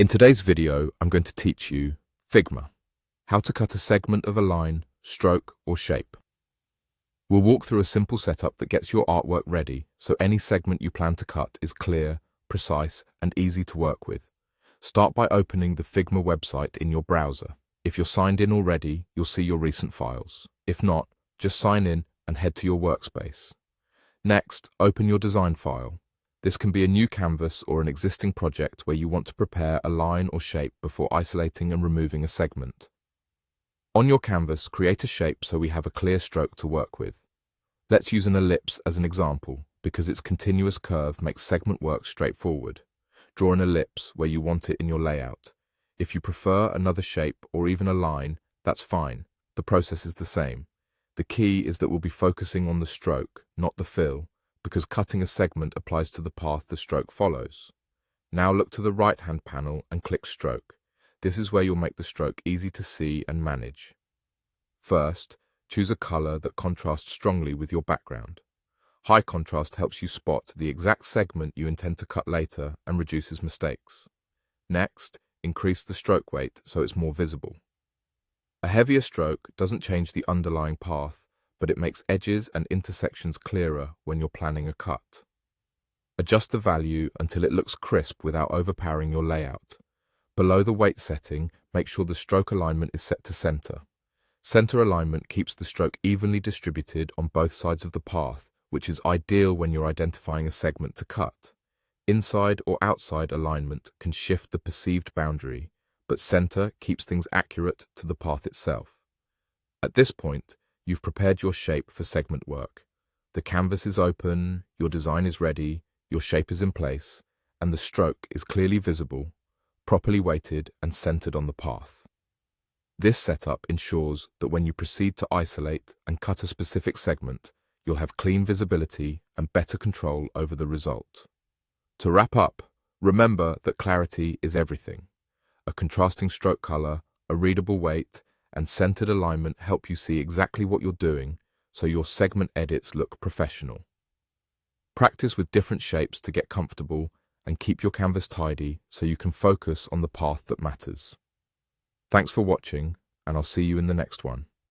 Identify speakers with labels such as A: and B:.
A: In today's video, I'm going to teach you Figma, how to cut a segment of a line, stroke, or shape. We'll walk through a simple setup that gets your artwork ready so any segment you plan to cut is clear, precise, and easy to work with. Start by opening the Figma website in your browser. If you're signed in already, you'll see your recent files. If not, just sign in and head to your workspace. Next, open your design file. This can be a new canvas or an existing project where you want to prepare a line or shape before isolating and removing a segment. On your canvas, create a shape so we have a clear stroke to work with. Let's use an ellipse as an example because its continuous curve makes segment work straightforward. Draw an ellipse where you want it in your layout. If you prefer another shape or even a line, that's fine. The process is the same. The key is that we'll be focusing on the stroke, not the fill, because cutting a segment applies to the path the stroke follows. Now look to the right-hand panel and click Stroke. This is where you'll make the stroke easy to see and manage. First, choose a color that contrasts strongly with your background. High contrast helps you spot the exact segment you intend to cut later and reduces mistakes. Next, increase the stroke weight so it's more visible. A heavier stroke doesn't change the underlying path, but it makes edges and intersections clearer when you're planning a cut. Adjust the value until it looks crisp without overpowering your layout. Below the weight setting, make sure the stroke alignment is set to center. Center alignment keeps the stroke evenly distributed on both sides of the path, which is ideal when you're identifying a segment to cut. Inside or outside alignment can shift the perceived boundary, but center keeps things accurate to the path itself. At this point, you've prepared your shape for segment work. The canvas is open, your design is ready, your shape is in place, and the stroke is clearly visible, properly weighted and centered on the path. This setup ensures that when you proceed to isolate and cut a specific segment, you'll have clean visibility and better control over the result. To wrap up, remember that clarity is everything. A contrasting stroke color, a readable weight, and centered alignment help you see exactly what you're doing so your segment edits look professional. Practice with different shapes to get comfortable and keep your canvas tidy so you can focus on the path that matters. Thanks for watching, and I'll see you in the next one.